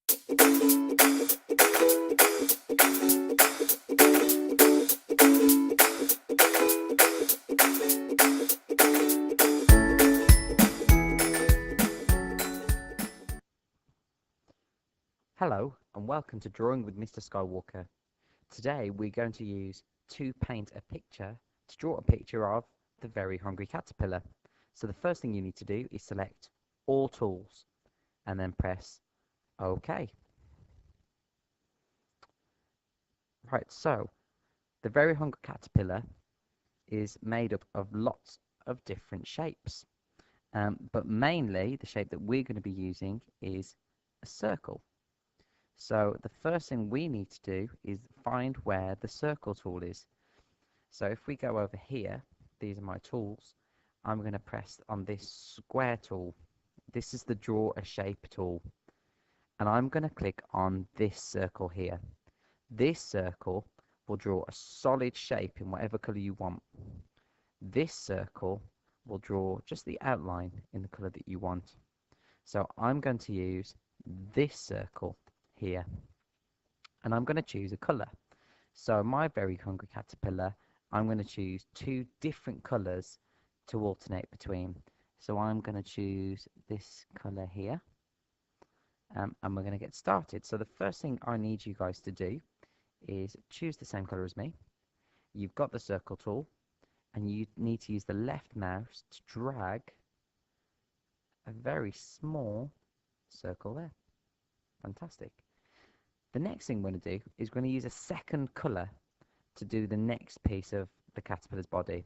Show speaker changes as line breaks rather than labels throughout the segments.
Hello and welcome to Drawing with Mr. Skywalker. Today we're going to use To Paint a Picture to draw a picture of the Very Hungry Caterpillar. So the first thing you need to do is select All Tools and then press OK. Right, so the Very Hungry Caterpillar is made up of lots of different shapes, but mainly the shape that we're going to be using is a circle. So the first thing we need to do is find where the circle tool is. So if we go over here, these are my tools, I'm going to press on this square tool. This is the draw a shape tool. And I'm going to click on this circle here. This circle will draw a solid shape in whatever color you want. This circle will draw just the outline in the color that you want. So I'm going to use this circle here, and I'm going to choose a color. So my Very Hungry Caterpillar, I'm going to choose two different colors to alternate between. So I'm going to choose this color here, and we're going to get started. So the first thing I need you guys to do is choose the same color as me. You've got the circle tool, and you need to use the left mouse to drag a very small circle there. Fantastic. The next thing we're going to do is we're going to use a second colour to do the next piece of the caterpillar's body.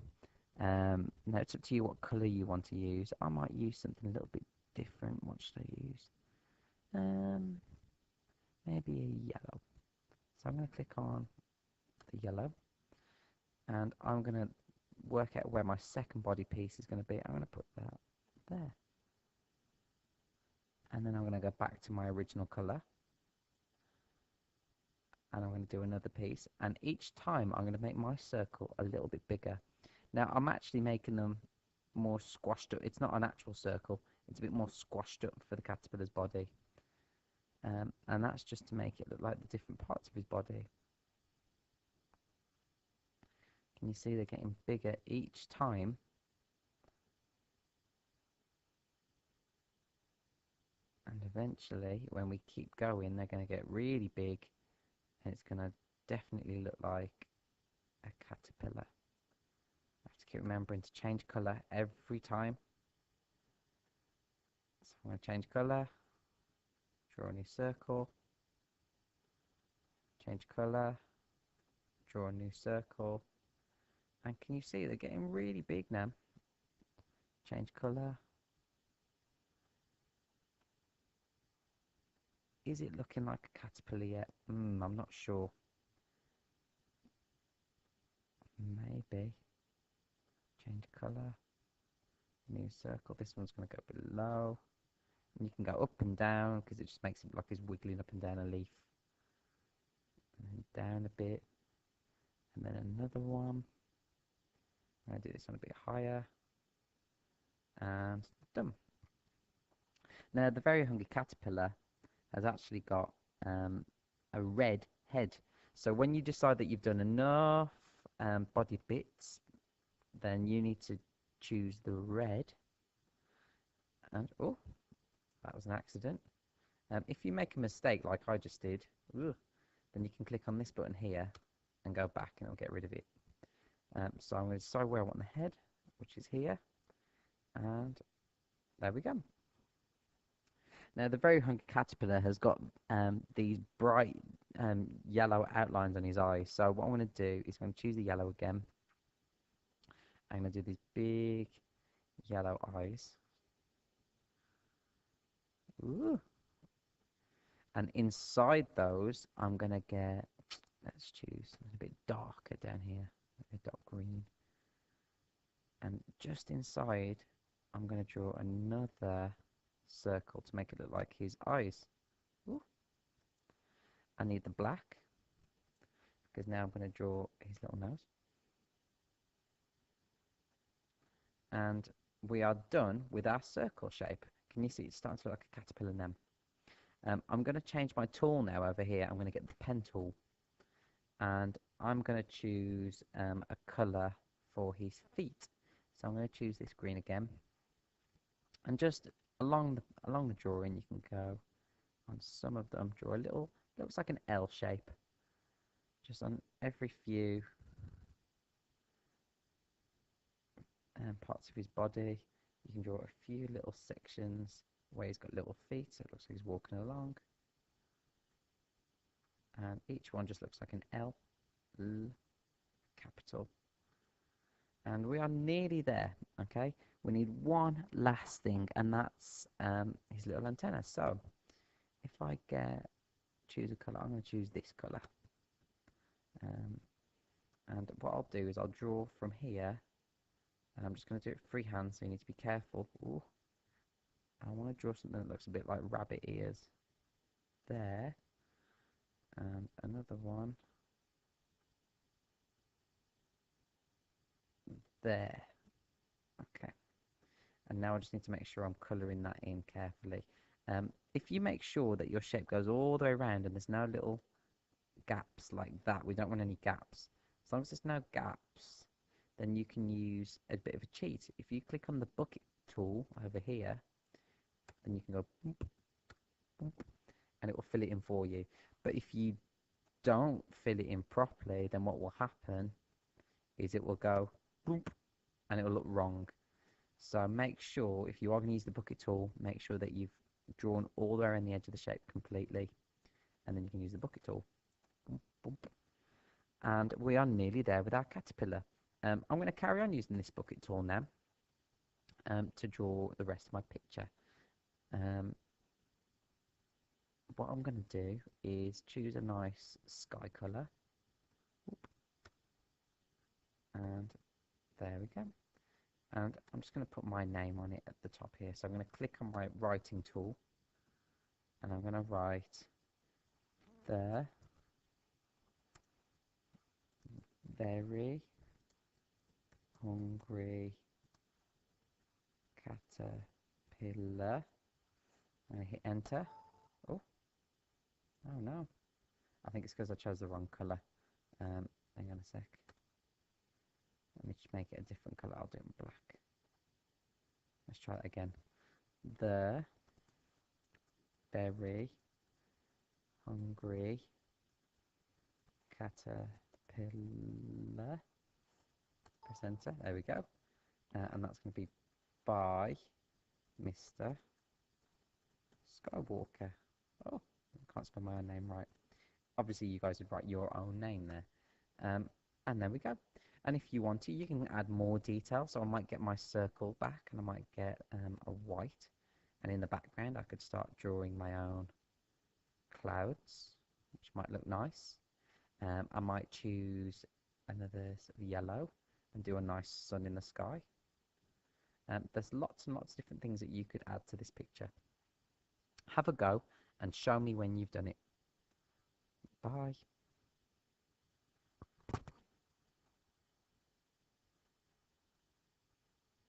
Now it's up to you what colour you want to use. I might use something a little bit different. What should I use? Maybe a yellow. So I'm going to click on the yellow, and I'm going to work out where my second body piece is going to be. I'm going to put that there. And then I'm going to go back to my original colour, and I'm going to do another piece, and each time I'm going to make my circle a little bit bigger. Now I'm actually making them more squashed up. It's not an actual circle, it's a bit more squashed up for the caterpillar's body, and that's just to make it look like the different parts of his body. Can you see they're getting bigger each time? And eventually, when we keep going, they're going to get really big, and it's going to definitely look like a caterpillar. I have to keep remembering to change colour every time. So I'm going to change colour, draw a new circle, change colour, draw a new circle, and can you see they're getting really big now? Change colour. Is it looking like a caterpillar yet? I'm not sure. Maybe. Change colour, new circle. This one's going to go below. And you can go up and down because it just makes it like he's wiggling up and down a leaf. And then down a bit. And then another one. I'm going to do this one a bit higher. And done. Now, the Very Hungry Caterpillar has actually got a red head. So when you decide that you've done enough body bits, then you need to choose the red. And oh, that was an accident. If you make a mistake like I just did, then you can click on this button here and go back, and it'll get rid of it. So I'm going to decide where I want the head, which is here, and there we go. Now the Very Hungry Caterpillar has got these bright yellow outlines on his eyes. So what I'm going to do is I'm going to choose the yellow again. I'm going to do these big yellow eyes. Ooh. And inside those, I'm going to get, let's choose a bit darker down here, a dark green. And just inside, I'm going to draw another circle to make it look like his eyes. Ooh. I need the black, because now I'm going to draw his little nose. And we are done with our circle shape. Can you see it's starting to look like a caterpillar now? I'm going to change my tool now over here. I'm going to get the pen tool, and I'm going to choose a colour for his feet. So I'm going to choose this green again, and just along the drawing, you can go on some of them. Draw a little, looks like an L shape, just on every few parts of his body. You can draw a few little sections where he's got little feet, so it looks like he's walking along. And each one just looks like an L, capital. And we are nearly there, okay? We need one last thing, and that's his little antenna. So if I choose a colour, I'm going to choose this colour. And what I'll do is I'll draw from here, and I'm just going to do it freehand, so you need to be careful. Ooh. I want to draw something that looks a bit like rabbit ears there, and another one there. Okay, and now I just need to make sure I'm colouring that in carefully. If you make sure that your shape goes all the way around and there's no little gaps like that, we don't want any gaps. As long as there's no gaps, then you can use a bit of a cheat. If you click on the bucket tool over here, then you can go boop, boop, and it will fill it in for you. But if you don't fill it in properly, then what will happen is it will go boop, and it will look wrong. So make sure, if you are going to use the bucket tool, make sure that you've drawn all the way around the edge of the shape completely, and then you can use the bucket tool. Boom, boom. And we are nearly there with our caterpillar. I'm going to carry on using this bucket tool now to draw the rest of my picture. What I'm going to do is choose a nice sky colour, and there we go. And I'm just going to put my name on it at the top here. So I'm going to click on my writing tool, and I'm going to write the very hungry caterpillar. I'm going to hit enter. Oh no. I think it's because I chose the wrong colour. Hang on a sec. Let me just make it a different colour. I'll do it in black. Let's try it again. The very hungry caterpillar. Press enter. There we go. And that's going to be by Mr. Skywalker. Oh, I can't spell my own name right. Obviously, you guys would write your own name there. And there we go. And if you want to, you can add more detail. So I might get my circle back, and I might get a white. And in the background, I could start drawing my own clouds, which might look nice. I might choose another sort of yellow and do a nice sun in the sky. There's lots and lots of different things that you could add to this picture. Have a go and show me when you've done it. Bye.